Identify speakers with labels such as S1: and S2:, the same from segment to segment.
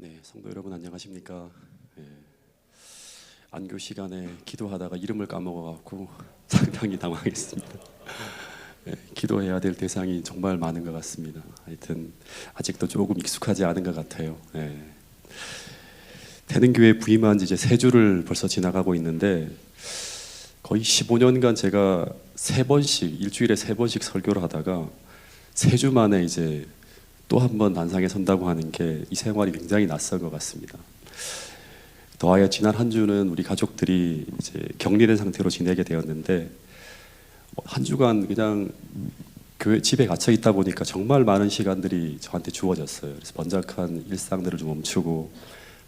S1: 네, 성도 여러분 안녕하십니까? 예, 안교 시간에 기도하다가 이름을 까먹어갖고 상당히 당황했습니다. 예, 기도해야 될 대상이 정말 많은 것 같습니다. 하여튼 아직도 조금 익숙하지 않은 것 같아요. 예. 태능교회 부임한 지 이제 3주를 벌써 지나가고 있는데 거의 15년간 제가 3번씩 일주일에 3번씩 설교를 하다가 3주 만에 이제 또 한 번 단상에 선다고 하는 게 이 생활이 굉장히 낯선 것 같습니다. 더하여 지난 한 주는 우리 가족들이 이제 격리된 상태로 지내게 되었는데 한 주간 그냥 교회 집에 갇혀 있다 보니까 정말 많은 시간들이 저한테 주어졌어요. 그래서 번잡한 일상들을 좀 멈추고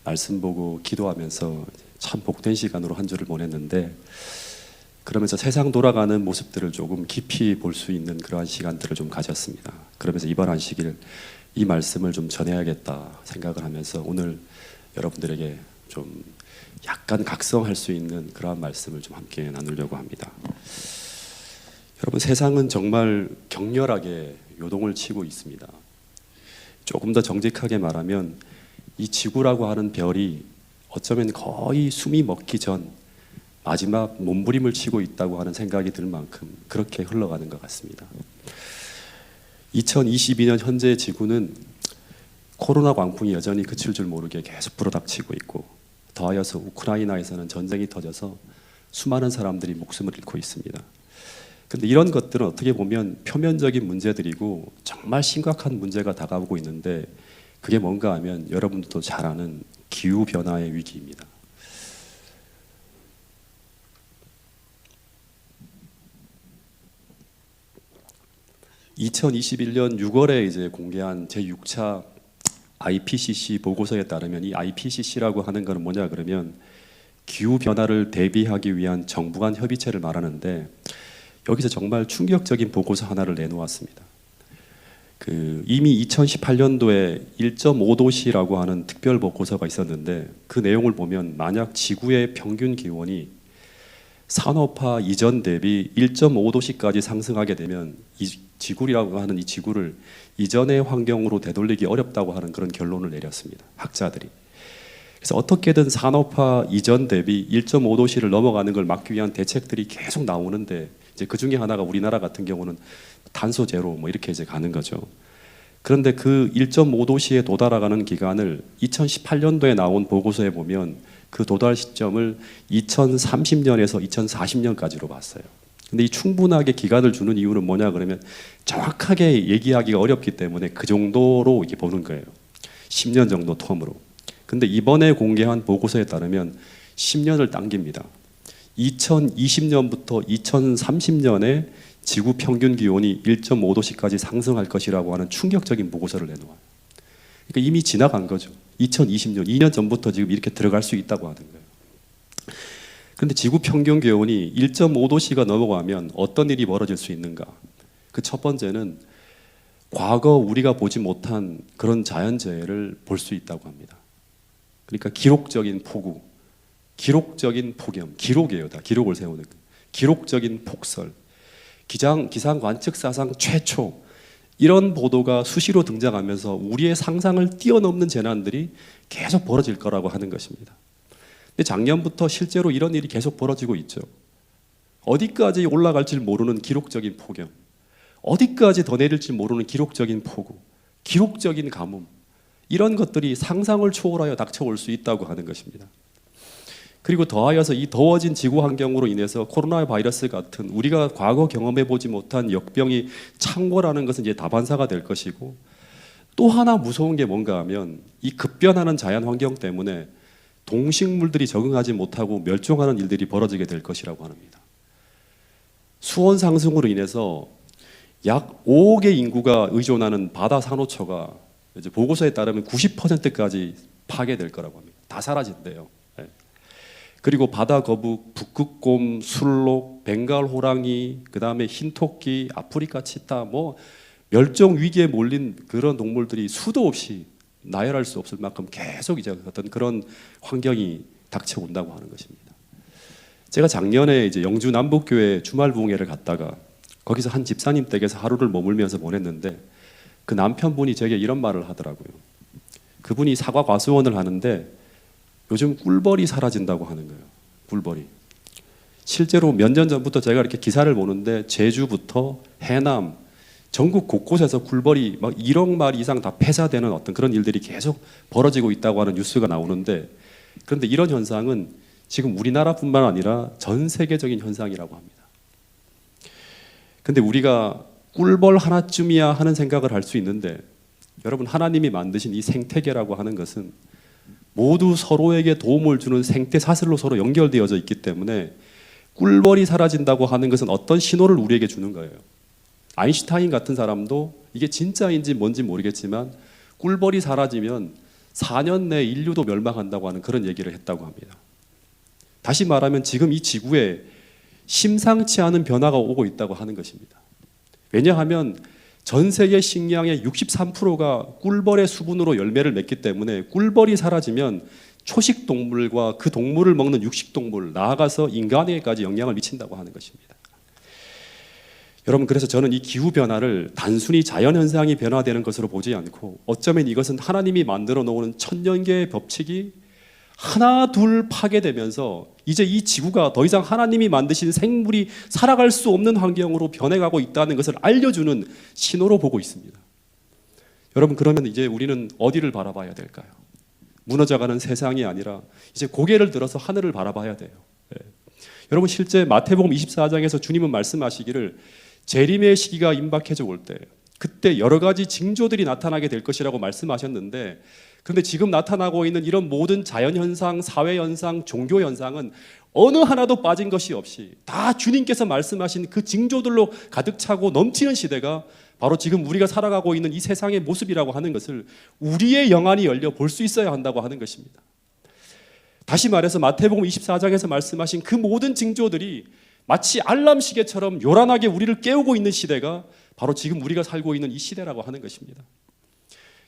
S1: 말씀 보고 기도하면서 참 복된 시간으로 한 주를 보냈는데, 그러면서 세상 돌아가는 모습들을 조금 깊이 볼 수 있는 그러한 시간들을 좀 가졌습니다. 그러면서 이번 안식일 이 말씀을 좀 전해야겠다 생각을 하면서 오늘 여러분들에게 좀 약간 각성할 수 있는 그러한 말씀을 좀 함께 나누려고 합니다. 여러분, 세상은 정말 격렬하게 요동을 치고 있습니다. 조금 더 정직하게 말하면 이 지구라고 하는 별이 어쩌면 거의 숨이 먹기 전 마지막 몸부림을 치고 있다고 하는 생각이 들 만큼 그렇게 흘러가는 것 같습니다. 2022년 현재 지구는 코로나 광풍이 여전히 그칠 줄 모르게 계속 불어닥치고 있고, 더하여서 우크라이나에서는 전쟁이 터져서 수많은 사람들이 목숨을 잃고 있습니다. 그런데 이런 것들은 어떻게 보면 표면적인 문제들이고 정말 심각한 문제가 다가오고 있는데, 그게 뭔가 하면 여러분들도 잘 아는 기후변화의 위기입니다. (2021년 6월에) 이제 공개한 제6차 IPCC 보고서에 따르면, 이 IPCC라고 하는 것은 뭐냐 그러면 기후 변화를 대비하기 위한 정부 간 협의체를 말하는데, 여기서 정말 충격적인 보고서 하나를 내놓았습니다. 이미 2018년도에 1.5도시라고 하는 특별 보고서가 있었는데, 그 내용을 보면 만약 지구의 평균 기온이 산업화 이전 대비 1.5도씨까지 상승하게 되면 이 지구라고 하는 이 지구를 이전의 환경으로 되돌리기 어렵다고 하는 그런 결론을 내렸습니다, 학자들이. 그래서 어떻게든 산업화 이전 대비 1.5도씨를 넘어가는 걸 막기 위한 대책들이 계속 나오는데, 이제 그 중에 하나가 우리나라 같은 경우는 탄소 제로 뭐 이렇게 이제 가는 거죠. 그런데 그 1.5도씨에 도달하는 기간을 2018년도에 나온 보고서에 보면 그 도달 시점을 2030년에서 2040년까지로 봤어요. 근데 이 충분하게 기간을 주는 이유는 뭐냐 그러면 정확하게 얘기하기가 어렵기 때문에 그 정도로 이렇게 보는 거예요. 10년 정도 텀으로. 근데 이번에 공개한 보고서에 따르면 10년을 당깁니다. 2020년부터 2030년에 지구 평균 기온이 1.5도씨까지 상승할 것이라고 하는 충격적인 보고서를 내놓아요. 그러니까 이미 지나간 거죠. 2020년, 2년 전부터 지금 이렇게 들어갈 수 있다고 하는 거예요. 그런데 지구 평균 기온이 1.5도씨가 넘어가면 어떤 일이 벌어질 수 있는가? 그 첫 번째는 과거 우리가 보지 못한 그런 자연재해를 볼 수 있다고 합니다. 그러니까 기록적인 폭우, 기록적인 폭염, 기록이에요. 다 기록을 세우는 거예요. 기록적인 폭설, 기상 관측 사상 최초, 이런 보도가 수시로 등장하면서 우리의 상상을 뛰어넘는 재난들이 계속 벌어질 거라고 하는 것입니다. 근데 작년부터 실제로 이런 일이 계속 벌어지고 있죠. 어디까지 올라갈지 모르는 기록적인 폭염, 어디까지 더 내릴지 모르는 기록적인 폭우, 기록적인 가뭄, 이런 것들이 상상을 초월하여 닥쳐올 수 있다고 하는 것입니다. 그리고 더하여서 이 더워진 지구 환경으로 인해서 코로나 바이러스 같은 우리가 과거 경험해보지 못한 역병이 창궐하는 것은 이제 다반사가 될 것이고, 또 하나 무서운 게 뭔가 하면 이 급변하는 자연 환경 때문에 동식물들이 적응하지 못하고 멸종하는 일들이 벌어지게 될 것이라고 합니다. 수온 상승으로 인해서 약 5억의 인구가 의존하는 바다 산호초가 이제 보고서에 따르면 90%까지 파괴될 거라고 합니다. 다 사라진대요. 그리고 바다 거북, 북극곰, 술록, 벵갈 호랑이, 그 다음에 흰토끼, 아프리카 치타, 뭐 멸종 위기에 몰린 그런 동물들이 수도 없이 나열할 수 없을 만큼 계속 이제 어떤 그런 환경이 닥쳐온다고 하는 것입니다. 제가 작년에 이제 영주 남북교회 주말 부흥회를 갔다가 거기서 한 집사님 댁에서 하루를 머물면서 보냈는데, 그 남편분이 제게 이런 말을 하더라고요. 그분이 사과 과수원을 하는데 요즘 꿀벌이 사라진다고 하는 거예요. 꿀벌이. 실제로 몇 년 전부터 제가 이렇게 기사를 보는데 제주부터 해남, 전국 곳곳에서 꿀벌이 막 1억 마리 이상 다 폐사되는 어떤 그런 일들이 계속 벌어지고 있다고 하는 뉴스가 나오는데, 그런데 이런 현상은 지금 우리나라뿐만 아니라 전 세계적인 현상이라고 합니다. 근데 우리가 꿀벌 하나쯤이야 하는 생각을 할 수 있는데, 여러분, 하나님이 만드신 이 생태계라고 하는 것은 모두 서로에게 도움을 주는 생태 사슬로 서로 연결되어져 있기 때문에 꿀벌이 사라진다고 하는 것은 어떤 신호를 우리에게 주는 거예요. 아인슈타인 같은 사람도 이게 진짜인지 뭔지 모르겠지만 꿀벌이 사라지면 4년 내에 인류도 멸망한다고 하는 그런 얘기를 했다고 합니다. 다시 말하면 지금 이 지구에 심상치 않은 변화가 오고 있다고 하는 것입니다. 왜냐하면 전 세계 식량의 63%가 꿀벌의 수분으로 열매를 맺기 때문에 꿀벌이 사라지면 초식 동물과 그 동물을 먹는 육식 동물, 나아가서 인간에게까지 영향을 미친다고 하는 것입니다. 여러분, 그래서 저는 이 기후 변화를 단순히 자연 현상이 변화되는 것으로 보지 않고 어쩌면 이것은 하나님이 만들어 놓은 천년계의 법칙이 하나 둘 파괴되면서 이제 이 지구가 더 이상 하나님이 만드신 생물이 살아갈 수 없는 환경으로 변해가고 있다는 것을 알려주는 신호로 보고 있습니다. 여러분, 그러면 이제 우리는 어디를 바라봐야 될까요? 무너져가는 세상이 아니라 이제 고개를 들어서 하늘을 바라봐야 돼요. 네. 여러분, 실제 마태복음 24장에서 주님은 말씀하시기를 재림의 시기가 임박해져 올 때 그때 여러 가지 징조들이 나타나게 될 것이라고 말씀하셨는데, 그런데 지금 나타나고 있는 이런 모든 자연현상, 사회현상, 종교현상은 어느 하나도 빠진 것이 없이 다 주님께서 말씀하신 그 징조들로 가득 차고 넘치는 시대가 바로 지금 우리가 살아가고 있는 이 세상의 모습이라고 하는 것을 우리의 영안이 열려 볼 수 있어야 한다고 하는 것입니다. 다시 말해서 마태복음 24장에서 말씀하신 그 모든 징조들이 마치 알람 시계처럼 요란하게 우리를 깨우고 있는 시대가 바로 지금 우리가 살고 있는 이 시대라고 하는 것입니다.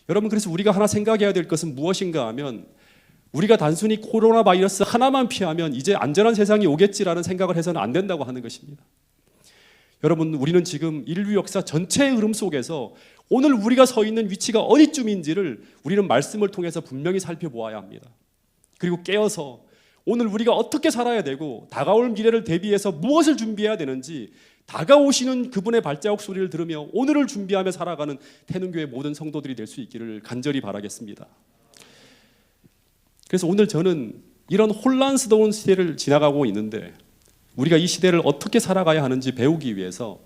S1: 여러분, 그래서 우리가 하나 생각해야 될 것은 무엇인가 하면 우리가 단순히 코로나 바이러스 하나만 피하면 이제 안전한 세상이 오겠지라는 생각을 해서는 안 된다고 하는 것입니다. 여러분, 우리는 지금 인류 역사 전체의 흐름 속에서 오늘 우리가 서 있는 위치가 어디쯤인지를 우리는 말씀을 통해서 분명히 살펴보아야 합니다. 그리고 깨어서 오늘 우리가 어떻게 살아야 되고 다가올 미래를 대비해서 무엇을 준비해야 되는지 다가오시는 그분의 발자국 소리를 들으며 오늘을 준비하며 살아가는 태능교회 모든 성도들이 될 수 있기를 간절히 바라겠습니다. 그래서 오늘 저는 이런 혼란스러운 시대를 지나가고 있는데 우리가 이 시대를 어떻게 살아가야 하는지 배우기 위해서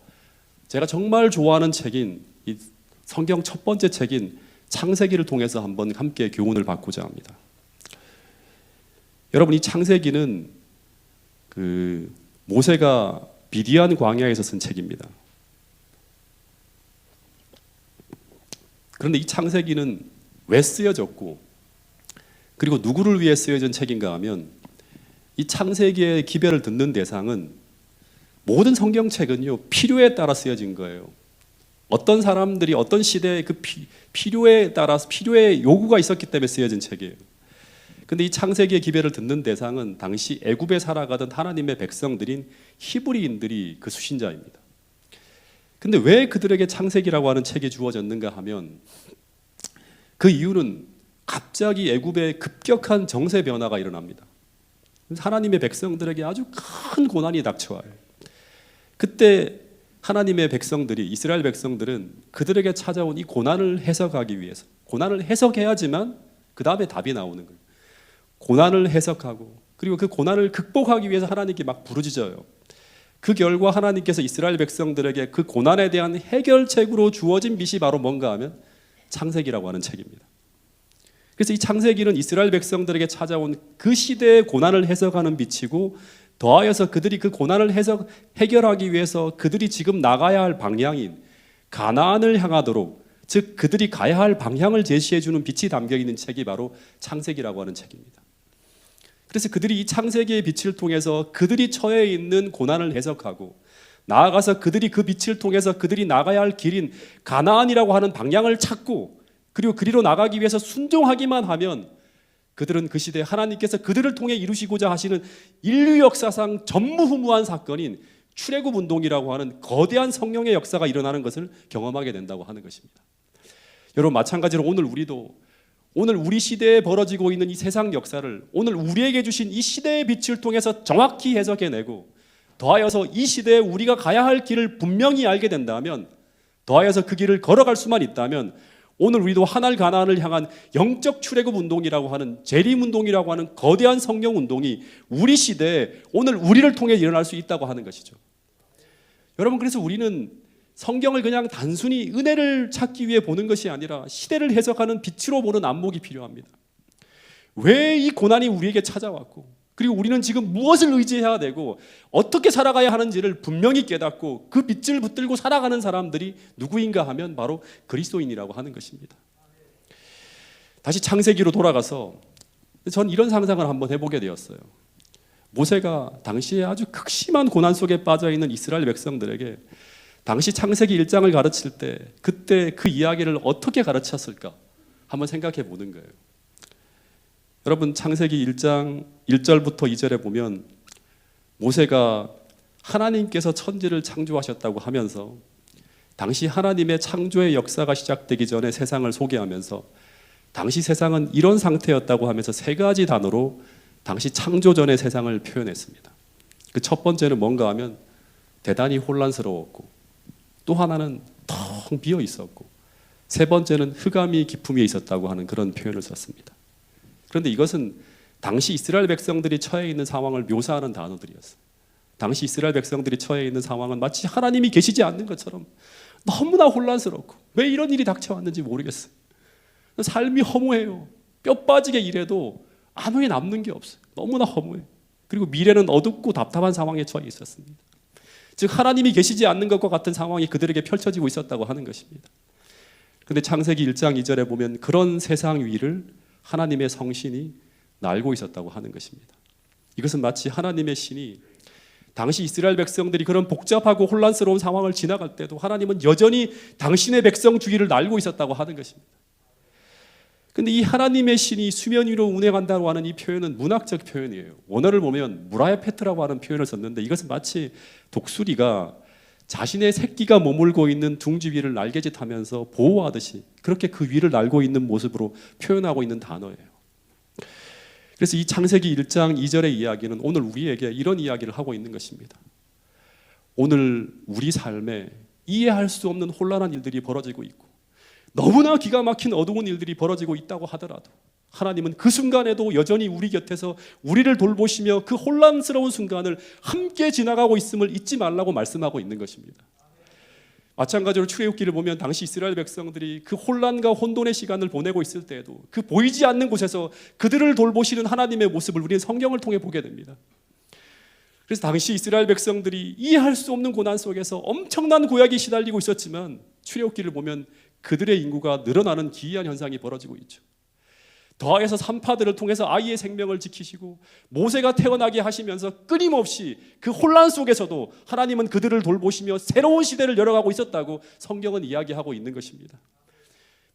S1: 제가 정말 좋아하는 책인 이 성경 첫 번째 책인 창세기를 통해서 한번 함께 교훈을 받고자 합니다. 여러분, 이 창세기는 그 모세가 미디안 광야에서 쓴 책입니다. 그런데 이 창세기는 왜 쓰여졌고 그리고 누구를 위해 쓰여진 책인가 하면 이 창세기의 기별을 듣는 대상은 모든 성경책은요 필요에 따라 쓰여진 거예요. 어떤 사람들이 어떤 시대의 그 필요에 따라서 필요의 요구가 있었기 때문에 쓰여진 책이에요. 근데 이 창세기의 기별을 듣는 대상은 당시 애굽에 살아가던 하나님의 백성들인 히브리인들이 그 수신자입니다. 근데 왜 그들에게 창세기라고 하는 책이 주어졌는가 하면 그 이유는 갑자기 애굽에 급격한 정세 변화가 일어납니다. 하나님의 백성들에게 아주 큰 고난이 닥쳐와요. 그때 하나님의 백성들이, 이스라엘 백성들은 그들에게 찾아온 이 고난을 해석하기 위해서, 고난을 해석해야지만 그 다음에 답이 나오는 거예요. 고난을 해석하고 그리고 그 고난을 극복하기 위해서 하나님께 막 부르짖어요. 그 결과 하나님께서 이스라엘 백성들에게 그 고난에 대한 해결책으로 주어진 빛이 바로 뭔가 하면 창세기라고 하는 책입니다. 그래서 이 창세기는 이스라엘 백성들에게 찾아온 그 시대의 고난을 해석하는 빛이고, 더하여서 그들이 그 고난을 해결하기 위해서 그들이 지금 나가야 할 방향인 가나안을 향하도록, 즉 그들이 가야 할 방향을 제시해 주는 빛이 담겨 있는 책이 바로 창세기라고 하는 책입니다. 그래서 그들이 이 창세기의 빛을 통해서 그들이 처해 있는 고난을 해석하고 나아가서 그들이 그 빛을 통해서 그들이 나가야 할 길인 가나안이라고 하는 방향을 찾고 그리고 그리로 나가기 위해서 순종하기만 하면 그들은 그 시대에 하나님께서 그들을 통해 이루시고자 하시는 인류 역사상 전무후무한 사건인 출애굽 운동이라고 하는 거대한 성령의 역사가 일어나는 것을 경험하게 된다고 하는 것입니다. 여러분, 마찬가지로 오늘 우리도 오늘 우리 시대에 벌어지고 있는 이 세상 역사를 오늘 우리에게 주신 이 시대의 빛을 통해서 정확히 해석해내고 더하여서 이 시대에 우리가 가야 할 길을 분명히 알게 된다면, 더하여서 그 길을 걸어갈 수만 있다면 오늘 우리도 하늘 가나안을 향한 영적 출애굽 운동이라고 하는 재림 운동이라고 하는 거대한 성령 운동이 우리 시대에 오늘 우리를 통해 일어날 수 있다고 하는 것이죠. 여러분, 그래서 우리는 성경을 그냥 단순히 은혜를 찾기 위해 보는 것이 아니라 시대를 해석하는 빛으로 보는 안목이 필요합니다. 왜 이 고난이 우리에게 찾아왔고, 그리고 우리는 지금 무엇을 의지해야 되고 어떻게 살아가야 하는지를 분명히 깨닫고 그 빛을 붙들고 살아가는 사람들이 누구인가 하면 바로 그리스도인이라고 하는 것입니다. 다시 창세기로 돌아가서 전 이런 상상을 한번 해보게 되었어요. 모세가 당시에 아주 극심한 고난 속에 빠져있는 이스라엘 백성들에게 당시 창세기 1장을 가르칠 때 그때 그 이야기를 어떻게 가르쳤을까 한번 생각해 보는 거예요. 여러분, 창세기 1장 1절부터 2절에 보면 모세가 하나님께서 천지를 창조하셨다고 하면서 당시 하나님의 창조의 역사가 시작되기 전에 세상을 소개하면서 당시 세상은 이런 상태였다고 하면서 세 가지 단어로 당시 창조 전의 세상을 표현했습니다. 그 첫 번째는 뭔가 하면 대단히 혼란스러웠고, 또 하나는 텅 비어 있었고, 세 번째는 흑암이 기품이 있었다고 하는 그런 표현을 썼습니다. 그런데 이것은 당시 이스라엘 백성들이 처해 있는 상황을 묘사하는 단어들이었어요. 당시 이스라엘 백성들이 처해 있는 상황은 마치 하나님이 계시지 않는 것처럼 너무나 혼란스럽고 왜 이런 일이 닥쳐왔는지 모르겠어요. 삶이 허무해요. 뼈 빠지게 일해도 아무 게 남는 게 없어요. 너무나 허무해요. 그리고 미래는 어둡고 답답한 상황에 처해 있었습니다. 즉 하나님이 계시지 않는 것과 같은 상황이 그들에게 펼쳐지고 있었다고 하는 것입니다. 그런데 창세기 1장 2절에 보면 그런 세상 위를 하나님의 성신이 날고 있었다고 하는 것입니다. 이것은 마치 하나님의 신이 당시 이스라엘 백성들이 그런 복잡하고 혼란스러운 상황을 지나갈 때도 하나님은 여전히 당신의 백성 주위를 날고 있었다고 하는 것입니다. 그런데 이 하나님의 신이 수면 위로 운행한다고 하는 이 표현은 문학적 표현이에요. 원어를 보면 무라야페트라고 하는 표현을 썼는데 이것은 마치 독수리가 자신의 새끼가 머물고 있는 둥지 위를 날개짓하면서 보호하듯이 그렇게 그 위를 날고 있는 모습으로 표현하고 있는 단어예요. 그래서 이 창세기 1장 2절의 이야기는 오늘 우리에게 이런 이야기를 하고 있는 것입니다. 오늘 우리 삶에 이해할 수 없는 혼란한 일들이 벌어지고 있고 너무나 기가 막힌 어두운 일들이 벌어지고 있다고 하더라도 하나님은 그 순간에도 여전히 우리 곁에서 우리를 돌보시며 그 혼란스러운 순간을 함께 지나가고 있음을 잊지 말라고 말씀하고 있는 것입니다. 마찬가지로 출애굽기를 보면 당시 이스라엘 백성들이 그 혼란과 혼돈의 시간을 보내고 있을 때에도 그 보이지 않는 곳에서 그들을 돌보시는 하나님의 모습을 우리는 성경을 통해 보게 됩니다. 그래서 당시 이스라엘 백성들이 이해할 수 없는 고난 속에서 엄청난 고약이 시달리고 있었지만 출애굽기를 보면 그들의 인구가 늘어나는 기이한 현상이 벌어지고 있죠. 더하여서 산파들을 통해서 아이의 생명을 지키시고 모세가 태어나게 하시면서 끊임없이 그 혼란 속에서도 하나님은 그들을 돌보시며 새로운 시대를 열어가고 있었다고 성경은 이야기하고 있는 것입니다.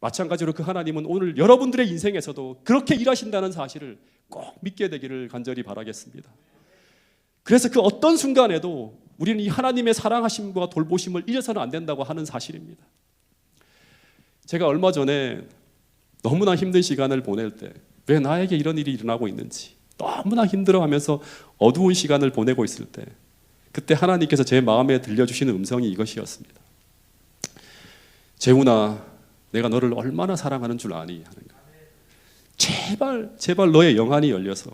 S1: 마찬가지로 그 하나님은 오늘 여러분들의 인생에서도 그렇게 일하신다는 사실을 꼭 믿게 되기를 간절히 바라겠습니다. 그래서 그 어떤 순간에도 우리는 이 하나님의 사랑하심과 돌보심을 잊어서는 안 된다고 하는 사실입니다. 제가 얼마 전에 너무나 힘든 시간을 보낼 때 왜 나에게 이런 일이 일어나고 있는지 너무나 힘들어하면서 어두운 시간을 보내고 있을 때 그때 하나님께서 제 마음에 들려주시는 음성이 이것이었습니다. 재훈아, 내가 너를 얼마나 사랑하는 줄 아니? 하는 거예요. 제발 너의 영안이 열려서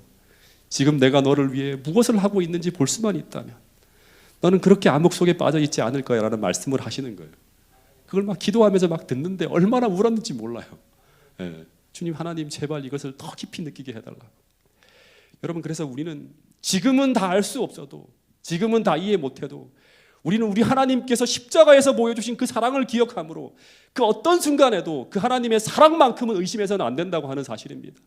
S1: 지금 내가 너를 위해 무엇을 하고 있는지 볼 수만 있다면 너는 그렇게 암흑 속에 빠져 있지 않을 거야 라는 말씀을 하시는 거예요. 그걸 막 기도하면서 막 듣는데 얼마나 울었는지 몰라요. 예. 주님, 하나님 제발 이것을 더 깊이 느끼게 해달라고. 여러분, 그래서 우리는 지금은 다 알 수 없어도 지금은 다 이해 못해도 우리는 우리 하나님께서 십자가에서 보여주신 그 사랑을 기억함으로 그 어떤 순간에도 그 하나님의 사랑만큼은 의심해서는 안 된다고 하는 사실입니다.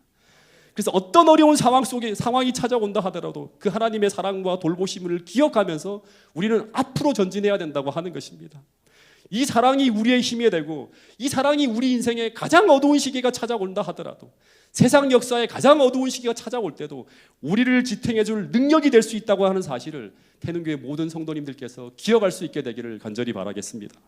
S1: 그래서 어떤 어려운 상황이 찾아온다 하더라도 그 하나님의 사랑과 돌보심을 기억하면서 우리는 앞으로 전진해야 된다고 하는 것입니다. 이 사랑이 우리의 힘이 되고 이 사랑이 우리 인생의 가장 어두운 시기가 찾아온다 하더라도 세상 역사의 가장 어두운 시기가 찾아올 때도 우리를 지탱해 줄 능력이 될 수 있다고 하는 사실을 태능교회 모든 성도님들께서 기억할 수 있게 되기를 간절히 바라겠습니다.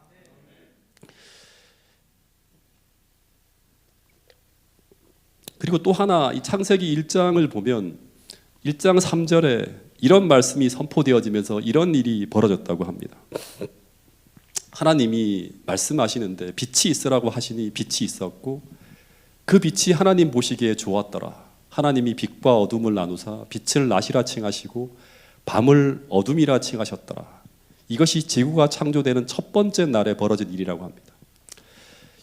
S1: 그리고 또 하나 이 창세기 1장을 보면 1장 3절에 이런 말씀이 선포되어지면서 이런 일이 벌어졌다고 합니다. 하나님이 말씀하시는데 빛이 있으라고 하시니 빛이 있었고 그 빛이 하나님 보시기에 좋았더라. 하나님이 빛과 어둠을 나누사 빛을 낮이라 칭하시고 밤을 어둠이라 칭하셨더라. 이것이 지구가 창조되는 첫 번째 날에 벌어진 일이라고 합니다.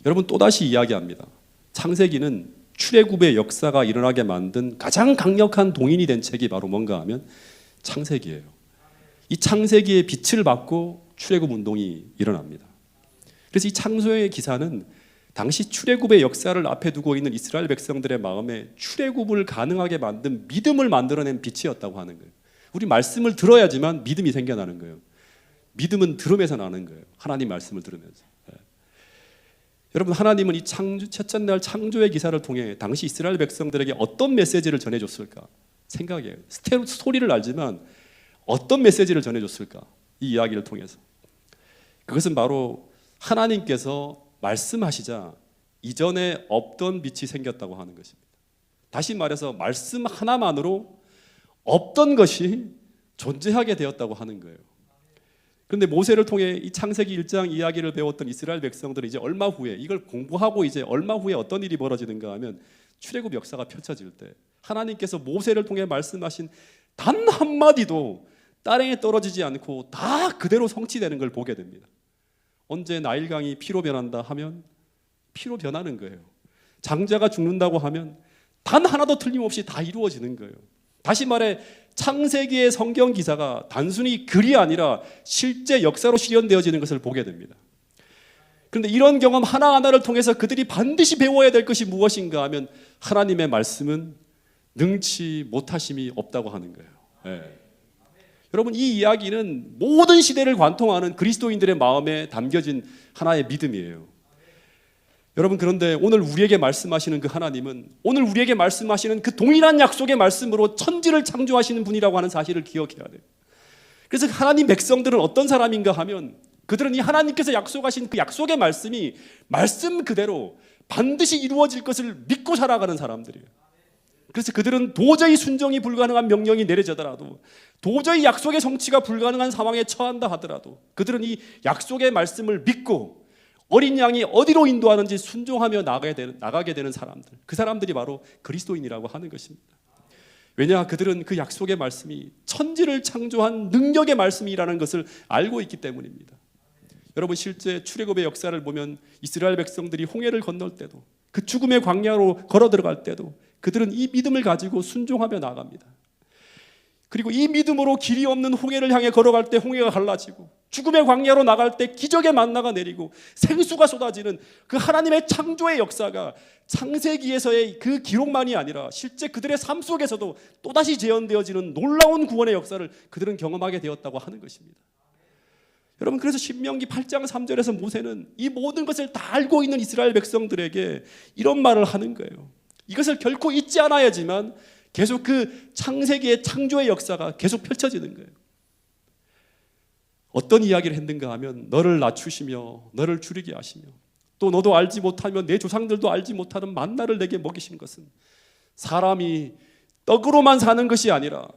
S1: 여러분 또다시 이야기합니다. 창세기는 출애굽의 역사가 일어나게 만든 가장 강력한 동인이 된 책이 바로 뭔가 하면 창세기예요. 이 창세기의 빛을 받고 출애굽 운동이 일어납니다. 그래서 이 창세기의 기사는 당시 출애굽의 역사를 앞에 두고 있는 이스라엘 백성들의 마음에 출애굽을 가능하게 만든 믿음을 만들어낸 빛이었다고 하는 거예요. 우리 말씀을 들어야지만 믿음이 생겨나는 거예요. 믿음은 들으면서 나는 거예요. 하나님 말씀을 들으면서. 여러분 하나님은 이 첫째 날 창조의 기사를 통해 당시 이스라엘 백성들에게 어떤 메시지를 전해줬을까 생각해요. 스토리를 알지만 어떤 메시지를 전해줬을까 이 이야기를 통해서. 그것은 바로 하나님께서 말씀하시자 이전에 없던 빛이 생겼다고 하는 것입니다. 다시 말해서 말씀 하나만으로 없던 것이 존재하게 되었다고 하는 거예요. 그런데 모세를 통해 이 창세기 1장 이야기를 배웠던 이스라엘 백성들은 이제 얼마 후에 이걸 공부하고 이제 얼마 후에 어떤 일이 벌어지는가 하면 출애굽 역사가 펼쳐질 때 하나님께서 모세를 통해 말씀하신 단 한마디도 땅에 떨어지지 않고 다 그대로 성취되는 걸 보게 됩니다. 언제 나일강이 피로 변한다 하면 피로 변하는 거예요. 장자가 죽는다고 하면 단 하나도 틀림없이 다 이루어지는 거예요. 다시 말해 창세기의 성경 기사가 단순히 글이 아니라 실제 역사로 실현되어지는 것을 보게 됩니다. 그런데 이런 경험 하나하나를 통해서 그들이 반드시 배워야 될 것이 무엇인가 하면 하나님의 말씀은 능치 못하심이 없다고 하는 거예요. 네. 여러분 이 이야기는 모든 시대를 관통하는 그리스도인들의 마음에 담겨진 하나의 믿음이에요. 여러분 그런데 오늘 우리에게 말씀하시는 그 하나님은 오늘 우리에게 말씀하시는 그 동일한 약속의 말씀으로 천지를 창조하시는 분이라고 하는 사실을 기억해야 돼요. 그래서 하나님 백성들은 어떤 사람인가 하면 그들은 이 하나님께서 약속하신 그 약속의 말씀이 말씀 그대로 반드시 이루어질 것을 믿고 살아가는 사람들이에요. 그래서 그들은 도저히 순종이 불가능한 명령이 내려지더라도 도저히 약속의 성취가 불가능한 상황에 처한다 하더라도 그들은 이 약속의 말씀을 믿고 어린 양이 어디로 인도하는지 순종하며 나가게 되는 사람들, 그 사람들이 바로 그리스도인이라고 하는 것입니다. 왜냐 그들은 그 약속의 말씀이 천지를 창조한 능력의 말씀이라는 것을 알고 있기 때문입니다. 여러분 실제 출애굽의 역사를 보면 이스라엘 백성들이 홍해를 건널 때도 그 죽음의 광야로 걸어 들어갈 때도 그들은 이 믿음을 가지고 순종하며 나갑니다. 그리고 이 믿음으로 길이 없는 홍해를 향해 걸어갈 때 홍해가 갈라지고 죽음의 광야로 나갈 때 기적의 만나가 내리고 생수가 쏟아지는 그 하나님의 창조의 역사가 창세기에서의 그 기록만이 아니라 실제 그들의 삶 속에서도 또다시 재현되어지는 놀라운 구원의 역사를 그들은 경험하게 되었다고 하는 것입니다. 여러분 그래서 신명기 8장 3절에서 모세는 이 모든 것을 다 알고 있는 이스라엘 백성들에게 이런 말을 하는 거예요. 이것을 결코 잊지 않아야지만 계속 그 창세기의 창조의 역사가 계속 펼쳐지는 거예요. 어떤 이야기를 했는가 하면 너를 낮추시며 너를 줄이게 하시며 또 너도 알지 못하며 내 조상들도 알지 못하는 만나를 내게 먹이신 것은 사람이 떡으로만 사는 것이 아니라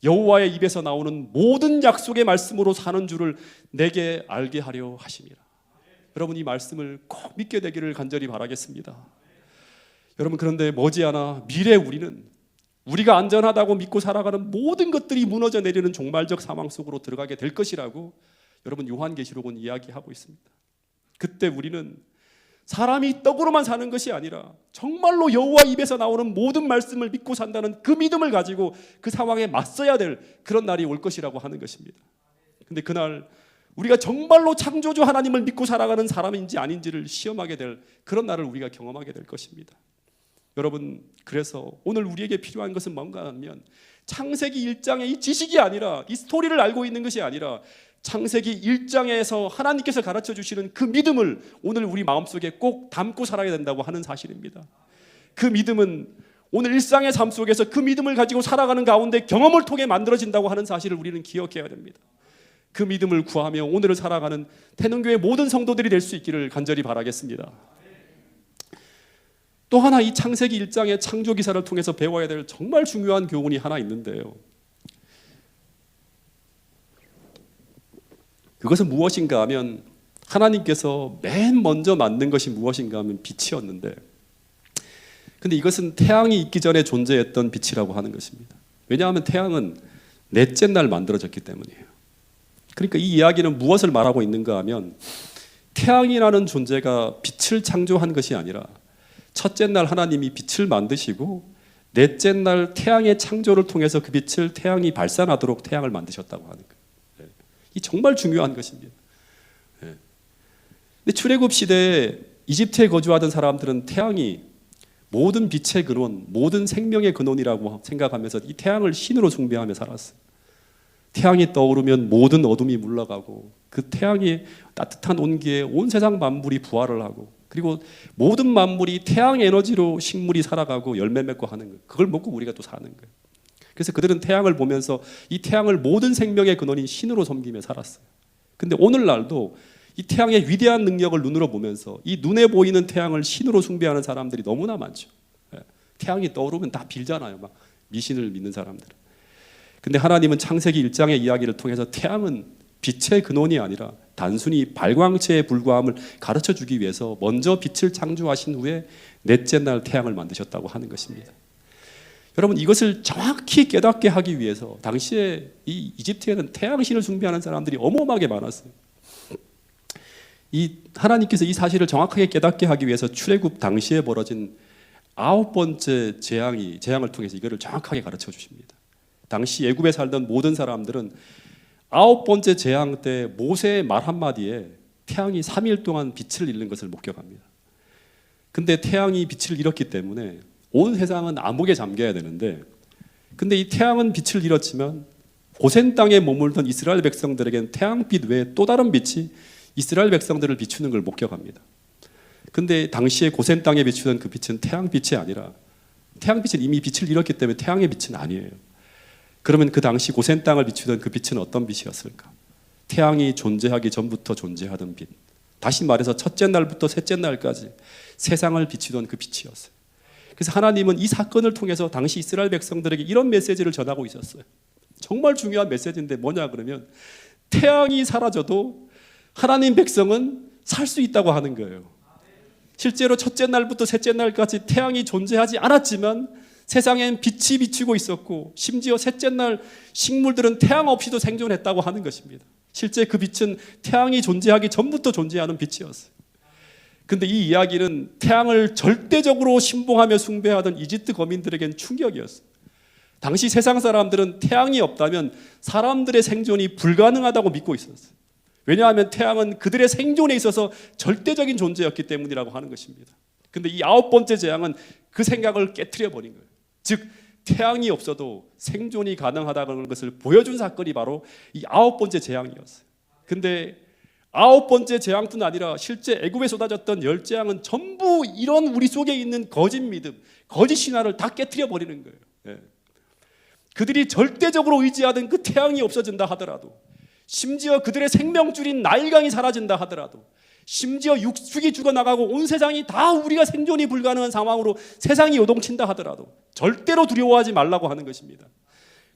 S1: 여호와의 입에서 나오는 모든 약속의 말씀으로 사는 줄을 내게 알게 하려 하심이라. 여러분 이 말씀을 꼭 믿게 되기를 간절히 바라겠습니다. 여러분 그런데 머지않아 미래 우리는 우리가 안전하다고 믿고 살아가는 모든 것들이 무너져 내리는 종말적 상황 속으로 들어가게 될 것이라고 여러분 요한계시록은 이야기하고 있습니다. 그때 우리는 사람이 떡으로만 사는 것이 아니라 정말로 여호와 입에서 나오는 모든 말씀을 믿고 산다는 그 믿음을 가지고 그 상황에 맞서야 될 그런 날이 올 것이라고 하는 것입니다. 그런데 그날 우리가 정말로 창조주 하나님을 믿고 살아가는 사람인지 아닌지를 시험하게 될 그런 날을 우리가 경험하게 될 것입니다. 여러분 그래서 오늘 우리에게 필요한 것은 뭔가 하면 창세기 1장의 이 지식이 아니라 이 스토리를 알고 있는 것이 아니라 창세기 1장에서 하나님께서 가르쳐 주시는 그 믿음을 오늘 우리 마음속에 꼭 담고 살아야 된다고 하는 사실입니다. 그 믿음은 오늘 일상의 삶 속에서 그 믿음을 가지고 살아가는 가운데 경험을 통해 만들어진다고 하는 사실을 우리는 기억해야 됩니다. 그 믿음을 구하며 오늘을 살아가는 태능교회 모든 성도들이 될 수 있기를 간절히 바라겠습니다. 또 하나 이 창세기 1장의 창조 기사를 통해서 배워야 될 정말 중요한 교훈이 하나 있는데요. 그것은 무엇인가 하면 하나님께서 맨 먼저 만든 것이 무엇인가 하면 빛이었는데, 근데 이것은 태양이 있기 전에 존재했던 빛이라고 하는 것입니다. 왜냐하면 태양은 넷째 날 만들어졌기 때문이에요. 그러니까 이 이야기는 무엇을 말하고 있는가 하면 태양이라는 존재가 빛을 창조한 것이 아니라 첫째 날 하나님이 빛을 만드시고 넷째 날 태양의 창조를 통해서 그 빛을 태양이 발산하도록 태양을 만드셨다고 하는 거예요. 이 정말 중요한 것입니다. 근데 출애굽 시대에 이집트에 거주하던 사람들은 태양이 모든 빛의 근원, 모든 생명의 근원이라고 생각하면서 이 태양을 신으로 숭배하며 살았어요. 태양이 떠오르면 모든 어둠이 물러가고 그 태양의 따뜻한 온기에 온 세상 만물이 부활을 하고, 그리고 모든 만물이 태양 에너지로 식물이 살아가고 열매 맺고 하는 거예요. 그걸 먹고 우리가 또 사는 거예요. 그래서 그들은 태양을 보면서 이 태양을 모든 생명의 근원인 신으로 섬기며 살았어요. 근데 오늘날도 이 태양의 위대한 능력을 눈으로 보면서 이 눈에 보이는 태양을 신으로 숭배하는 사람들이 너무나 많죠. 태양이 떠오르면 다 빌잖아요. 막 미신을 믿는 사람들은. 근데 하나님은 창세기 1장의 이야기를 통해서 태양은 빛의 근원이 아니라 단순히 발광체에 불과함을 가르쳐 주기 위해서 먼저 빛을 창조하신 후에 넷째 날 태양을 만드셨다고 하는 것입니다. 여러분, 이것을 정확히 깨닫게 하기 위해서 당시에 이 이집트에는 태양신을 숭배하는 사람들이 어마어마하게 많았어요. 이 하나님께서 이 사실을 정확하게 깨닫게 하기 위해서 출애굽 당시에 벌어진 9번째 재앙을 통해서 이거를 정확하게 가르쳐 주십니다. 당시 애굽에 살던 모든 사람들은 9번째 재앙 때 모세의 말 한마디에 태양이 3일 동안 빛을 잃는 것을 목격합니다. 근데 태양이 빛을 잃었기 때문에 온 세상은 암흑에 잠겨야 되는데, 근데 이 태양은 빛을 잃었지만 고센 땅에 머물던 이스라엘 백성들에겐 태양빛 외에 또 다른 빛이 이스라엘 백성들을 비추는 걸 목격합니다. 근데 당시에 고센 땅에 비추던 그 빛은 태양빛이 아니라, 태양빛은 이미 빛을 잃었기 때문에 태양의 빛은 아니에요. 그러면 그 당시 고센 땅을 비추던 그 빛은 어떤 빛이었을까? 태양이 존재하기 전부터 존재하던 빛. 다시 말해서 첫째 날부터 셋째 날까지 세상을 비추던 그 빛이었어요. 그래서 하나님은 이 사건을 통해서 당시 이스라엘 백성들에게 이런 메시지를 전하고 있었어요. 정말 중요한 메시지인데 뭐냐 그러면 태양이 사라져도 하나님 백성은 살 수 있다고 하는 거예요. 실제로 첫째 날부터 셋째 날까지 태양이 존재하지 않았지만 세상엔 빛이 비추고 있었고, 심지어 셋째 날 식물들은 태양 없이도 생존했다고 하는 것입니다. 실제 그 빛은 태양이 존재하기 전부터 존재하는 빛이었어요. 근데 이 이야기는 태양을 절대적으로 신봉하며 숭배하던 이집트 거민들에겐 충격이었어요. 당시 세상 사람들은 태양이 없다면 사람들의 생존이 불가능하다고 믿고 있었어요. 왜냐하면 태양은 그들의 생존에 있어서 절대적인 존재였기 때문이라고 하는 것입니다. 근데 이 9번째 재앙은 그 생각을 깨트려 버린 거예요. 즉 태양이 없어도 생존이 가능하다는 것을 보여준 사건이 바로 이 9번째 재앙이었어요. 근데 9번째 재앙뿐 아니라 실제 애굽에 쏟아졌던 10재앙은 전부 이런 우리 속에 있는 거짓 믿음, 거짓 신화를 다 깨트려 버리는 거예요. 예. 그들이 절대적으로 의지하던 그 태양이 없어진다 하더라도, 심지어 그들의 생명줄인 나일강이 사라진다 하더라도, 심지어 육축이 죽어나가고 온 세상이 다 우리가 생존이 불가능한 상황으로 세상이 요동친다 하더라도 절대로 두려워하지 말라고 하는 것입니다.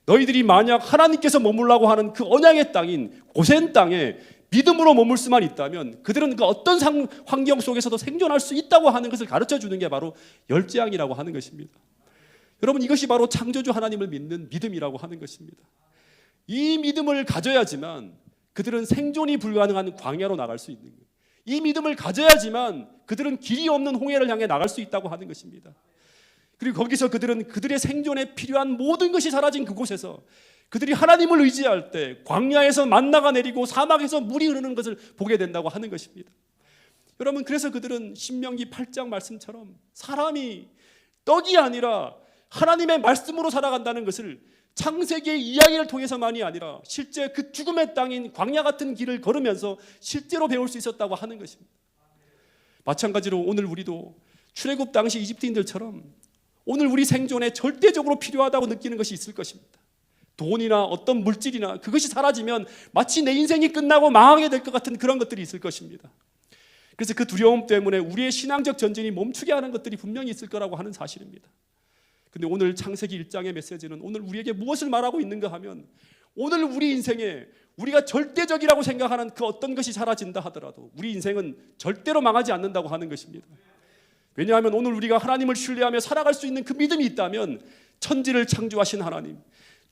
S1: 너희들이 만약 하나님께서 머물라고 하는 그 언약의 땅인 고센 땅에 믿음으로 머물 수만 있다면 그들은 그 어떤 환경 속에서도 생존할 수 있다고 하는 것을 가르쳐 주는 게 바로 열재앙이라고 하는 것입니다. 여러분, 이것이 바로 창조주 하나님을 믿는 믿음이라고 하는 것입니다. 이 믿음을 가져야지만 그들은 생존이 불가능한 광야로 나갈 수 있는 거예요. 이 믿음을 가져야지만 그들은 길이 없는 홍해를 향해 나갈 수 있다고 하는 것입니다. 그리고 거기서 그들은 그들의 생존에 필요한 모든 것이 사라진 그곳에서 그들이 하나님을 의지할 때 광야에서 만나가 내리고 사막에서 물이 흐르는 것을 보게 된다고 하는 것입니다. 여러분, 그래서 그들은 신명기 8장 말씀처럼 사람이 떡이 아니라 하나님의 말씀으로 살아간다는 것을 창세기의 이야기를 통해서만이 아니라 실제 그 죽음의 땅인 광야 같은 길을 걸으면서 실제로 배울 수 있었다고 하는 것입니다. 마찬가지로 오늘 우리도 출애굽 당시 이집트인들처럼 오늘 우리 생존에 절대적으로 필요하다고 느끼는 것이 있을 것입니다. 돈이나 어떤 물질이나 그것이 사라지면 마치 내 인생이 끝나고 망하게 될 것 같은 그런 것들이 있을 것입니다. 그래서 그 두려움 때문에 우리의 신앙적 전진이 멈추게 하는 것들이 분명히 있을 거라고 하는 사실입니다. 근데 오늘 창세기 1장의 메시지는 오늘 우리에게 무엇을 말하고 있는가 하면, 오늘 우리 인생에 우리가 절대적이라고 생각하는 그 어떤 것이 사라진다 하더라도 우리 인생은 절대로 망하지 않는다고 하는 것입니다. 왜냐하면 오늘 우리가 하나님을 신뢰하며 살아갈 수 있는 그 믿음이 있다면, 천지를 창조하신 하나님,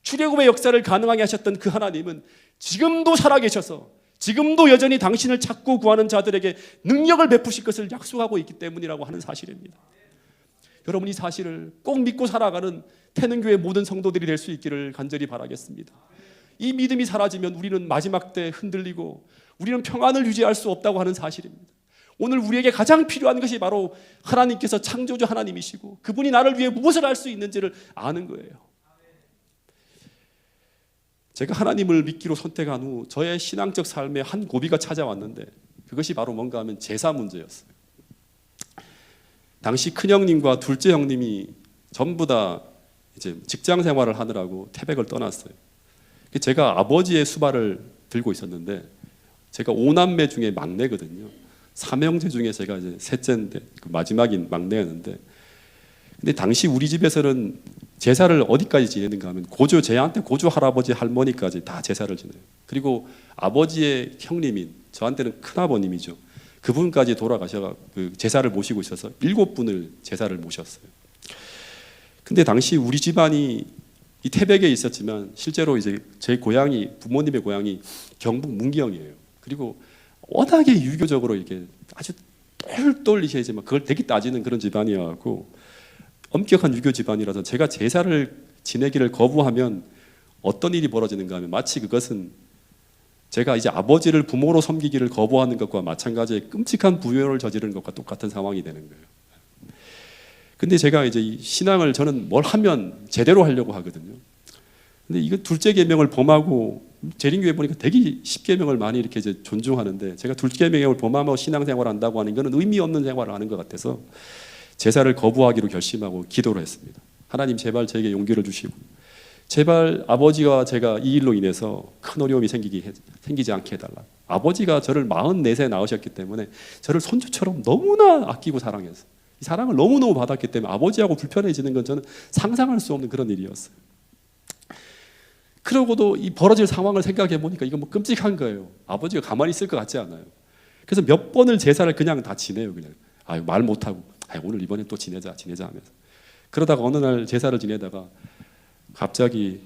S1: 출애굽의 역사를 가능하게 하셨던 그 하나님은 지금도 살아계셔서 지금도 여전히 당신을 찾고 구하는 자들에게 능력을 베푸실 것을 약속하고 있기 때문이라고 하는 사실입니다. 여러분, 이 사실을 꼭 믿고 살아가는 태능교회 모든 성도들이 될 수 있기를 간절히 바라겠습니다. 이 믿음이 사라지면 우리는 마지막 때 흔들리고 우리는 평안을 유지할 수 없다고 하는 사실입니다. 오늘 우리에게 가장 필요한 것이 바로 하나님께서 창조주 하나님이시고 그분이 나를 위해 무엇을 할 수 있는지를 아는 거예요. 제가 하나님을 믿기로 선택한 후 저의 신앙적 삶에 한 고비가 찾아왔는데, 그것이 바로 뭔가 하면 제사 문제였어요. 당시 큰형님과 둘째 형님이 전부 다 이제 직장 생활을 하느라고 태백을 떠났어요. 제가 아버지의 수발을 들고 있었는데, 제가 5남매 중에 막내거든요. 3형제 중에 제가 이제 셋째인데 그 마지막인 막내였는데, 근데 당시 우리 집에서는 제사를 어디까지 지내는가 하면 저한테 고조 할아버지 할머니까지 다 제사를 지내요. 그리고 아버지의 형님인 저한테는 큰아버님이죠. 그분까지 돌아가셔서 그 제사를 모시고 있어서 7분을 제사를 모셨어요. 근데 당시 우리 집안이 이 태백에 있었지만 실제로 이제 제 고향이, 부모님의 고향이 경북 문경이에요. 그리고 워낙에 유교적으로 이렇게 아주 똘똘 이제 그걸 되게 따지는 그런 집안이었고, 엄격한 유교 집안이라서 제가 제사를 지내기를 거부하면 어떤 일이 벌어지는가 하면, 마치 그것은 제가 이제 아버지를 부모로 섬기기를 거부하는 것과 마찬가지의 끔찍한 부효를 저지르는 것과 똑같은 상황이 되는 거예요. 근데 제가 이제 이 신앙을 저는 뭘 하면 제대로 하려고 하거든요. 근데 이거 둘째 계명을 범하고, 재림교회 보니까 되게 10계명을 많이 이렇게 이제 존중하는데, 제가 둘째 계명을 범하며 신앙생활을 한다고 하는 것은 의미 없는 생활을 하는 것 같아서 제사를 거부하기로 결심하고 기도를 했습니다. 하나님, 제발 저에게 용기를 주시고 제발 아버지와 제가 이 일로 인해서 큰 어려움이 생기지 않게 해달라. 아버지가 저를 44세 낳으셨기 때문에 저를 손주처럼 너무나 아끼고 사랑해서 이 사랑을 너무너무 받았기 때문에 아버지하고 불편해지는 건 저는 상상할 수 없는 그런 일이었어요. 그러고도 이 벌어질 상황을 생각해 보니까 이거 뭐 끔찍한 거예요. 아버지가 가만히 있을 것 같지 않아요. 그래서 몇 번을 제사를 그냥 다 지내요. 그냥 말 못하고 오늘 이번에 또 지내자 하면서. 그러다가 어느 날 제사를 지내다가 갑자기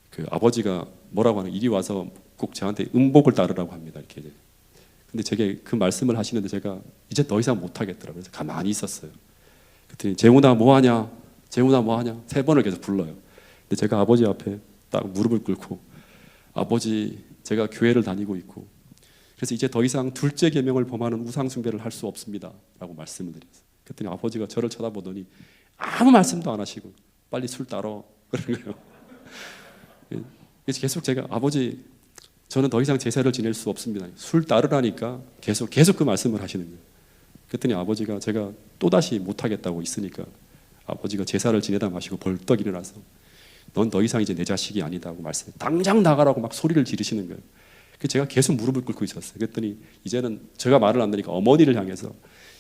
S1: 그 아버지가 뭐라고 하는, 이리 와서 꼭 저한테 음복을 따르라고 합니다. 이렇게. 근데 제게 그 말씀을 하시는데 제가 이제 더 이상 못 하겠더라고요. 그래서 가만히 있었어요. 그랬더니 재훈아 뭐하냐? 재훈아 뭐하냐? 3번을 계속 불러요. 근데 제가 아버지 앞에 딱 무릎을 꿇고, 아버지, 제가 교회를 다니고 있고 그래서 이제 더 이상 둘째 계명을 범하는 우상 숭배를 할 수 없습니다 라고 말씀을 드렸어요. 그랬더니 아버지가 저를 쳐다보더니 아무 말씀도 안 하시고 빨리 술 따러 그러는 거예요. 그래서 계속 제가, 아버지, 저는 더 이상 제사를 지낼 수 없습니다. 술 따르라니까 계속 그 말씀을 하시는 거예요. 그랬더니 아버지가, 제가 또다시 못하겠다고 있으니까 아버지가 제사를 지내다 마시고 벌떡 일어나서 넌 더 이상 이제 내 자식이 아니다고 말씀해. 당장 나가라고 막 소리를 지르시는 거예요. 제가 계속 무릎을 꿇고 있었어요. 그랬더니 이제는 제가 말을 안 들으니까 어머니를 향해서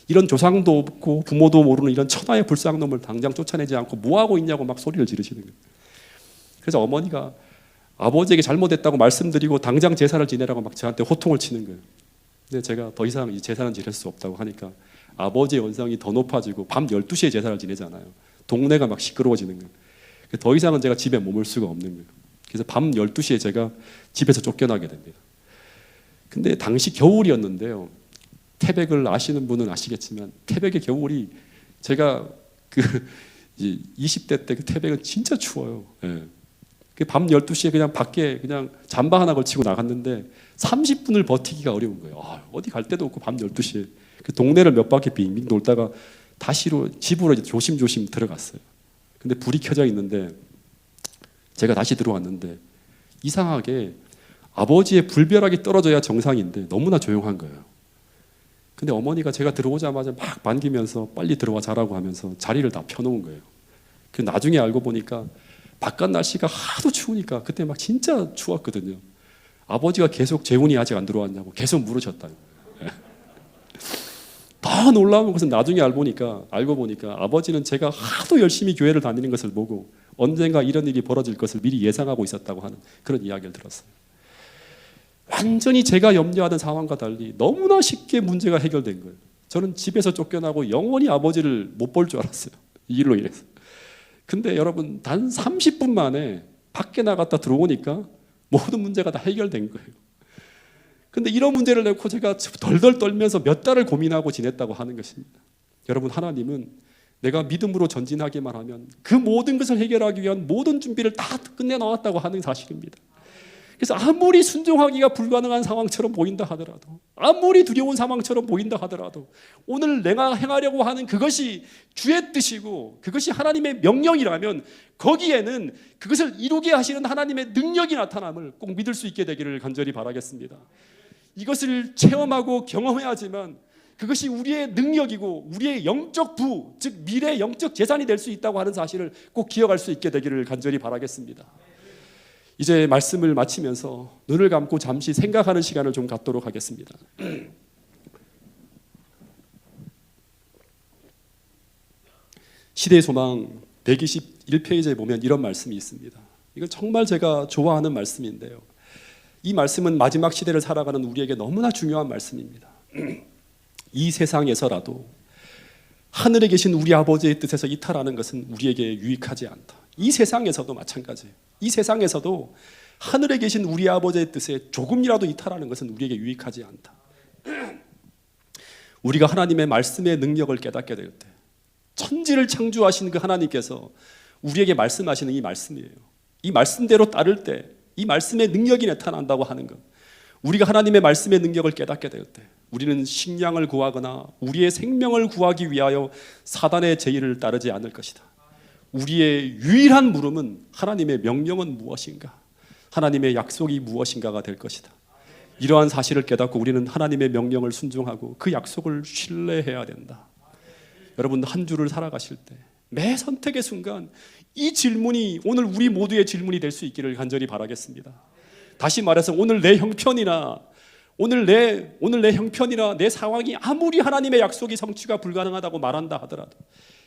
S1: 이런 조상도 없고 부모도 모르는 이런 천하의 불쌍놈을 당장 쫓아내지 않고 뭐하고 있냐고 막 소리를 지르시는 거예요. 그래서 어머니가 아버지에게 잘못했다고 말씀드리고 당장 제사를 지내라고 막 저한테 호통을 치는 거예요. 근데 제가 더 이상 이 제사는 지낼 수 없다고 하니까 아버지의 원성이 더 높아지고 밤 12시에 제사를 지내잖아요. 동네가 막 시끄러워지는 거예요. 더 이상은 제가 집에 머물 수가 없는 거예요. 그래서 밤 12시에 제가 집에서 쫓겨나게 됩니다. 근데 당시 겨울이었는데요. 태백을 아시는 분은 아시겠지만 태백의 겨울이, 제가 그 20대 때 그 태백은 진짜 추워요. 예. 밤 12시에 그냥 밖에 그냥 잠바 하나 걸치고 나갔는데 30분을 버티기가 어려운 거예요. 어디 갈 데도 없고 밤 12시에 그 동네를 몇 바퀴 빙빙 돌다가 다시로 집으로 이제 조심조심 들어갔어요. 근데 불이 켜져 있는데 제가 다시 들어왔는데 이상하게 아버지의 불벼락이 떨어져야 정상인데 너무나 조용한 거예요. 근데 어머니가 제가 들어오자마자 막 반기면서 빨리 들어와 자라고 하면서 자리를 다 펴놓은 거예요. 그 나중에 알고 보니까 바깥 날씨가 하도 추우니까 그때 막 진짜 추웠거든요. 아버지가 계속 재훈이 아직 안 들어왔냐고 계속 물으셨다. 더 놀라운 것은 나중에 알고 보니까 아버지는 제가 하도 열심히 교회를 다니는 것을 보고 언젠가 이런 일이 벌어질 것을 미리 예상하고 있었다고 하는 그런 이야기를 들었어요. 완전히 제가 염려하던 상황과 달리 너무나 쉽게 문제가 해결된 거예요. 저는 집에서 쫓겨나고 영원히 아버지를 못 볼 줄 알았어요. 이 일로 인해서. 근데 여러분 단 30분 만에 밖에 나갔다 들어오니까 모든 문제가 다 해결된 거예요. 근데 이런 문제를 놓고 제가 덜덜 떨면서 몇 달을 고민하고 지냈다고 하는 것입니다. 여러분, 하나님은 내가 믿음으로 전진하기만 하면 그 모든 것을 해결하기 위한 모든 준비를 다 끝내놓았다고 하는 사실입니다. 그래서 아무리 순종하기가 불가능한 상황처럼 보인다 하더라도, 아무리 두려운 상황처럼 보인다 하더라도 오늘 내가 행하려고 하는 그것이 주의 뜻이고 그것이 하나님의 명령이라면 거기에는 그것을 이루게 하시는 하나님의 능력이 나타남을 꼭 믿을 수 있게 되기를 간절히 바라겠습니다. 이것을 체험하고 경험해야지만 그것이 우리의 능력이고 우리의 영적 부, 즉 미래의 영적 재산이 될 수 있다고 하는 사실을 꼭 기억할 수 있게 되기를 간절히 바라겠습니다. 이제 말씀을 마치면서 눈을 감고 잠시 생각하는 시간을 좀 갖도록 하겠습니다. 시대의 소망 121페이지에 보면 이런 말씀이 있습니다. 이건 정말 제가 좋아하는 말씀인데요. 이 말씀은 마지막 시대를 살아가는 우리에게 너무나 중요한 말씀입니다. 이 세상에서라도 하늘에 계신 우리 아버지의 뜻에서 이탈하는 것은 우리에게 유익하지 않다. 이 세상에서도 마찬가지예요. 이 세상에서도 하늘에 계신 우리 아버지의 뜻에 조금이라도 이탈하는 것은 우리에게 유익하지 않다. 우리가 하나님의 말씀의 능력을 깨닫게 될 때, 천지를 창조하신 그 하나님께서 우리에게 말씀하시는 이 말씀이에요. 이 말씀대로 따를 때 이 말씀의 능력이 나타난다고 하는 것, 우리가 하나님의 말씀의 능력을 깨닫게 될 때 우리는 식량을 구하거나 우리의 생명을 구하기 위하여 사단의 제의를 따르지 않을 것이다. 우리의 유일한 물음은 하나님의 명령은 무엇인가, 하나님의 약속이 무엇인가가 될 것이다. 이러한 사실을 깨닫고 우리는 하나님의 명령을 순종하고 그 약속을 신뢰해야 된다. 여러분, 한 주를 살아가실 때 매 선택의 순간 이 질문이 오늘 우리 모두의 질문이 될 수 있기를 간절히 바라겠습니다. 다시 말해서 오늘 내 형편이나 내 상황이 아무리 하나님의 약속이 성취가 불가능하다고 말한다 하더라도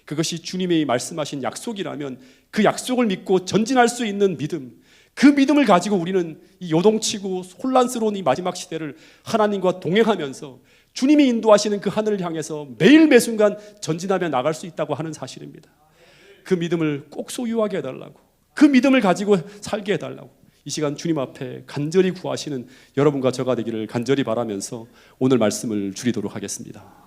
S1: 그것이 주님이 말씀하신 약속이라면 그 약속을 믿고 전진할 수 있는 믿음, 그 믿음을 가지고 우리는 이 요동치고 혼란스러운 이 마지막 시대를 하나님과 동행하면서 주님이 인도하시는 그 하늘을 향해서 매일 매순간 전진하며 나갈 수 있다고 하는 사실입니다. 그 믿음을 꼭 소유하게 해달라고, 그 믿음을 가지고 살게 해달라고 이 시간 주님 앞에 간절히 구하시는 여러분과 저가 되기를 간절히 바라면서 오늘 말씀을 줄이도록 하겠습니다.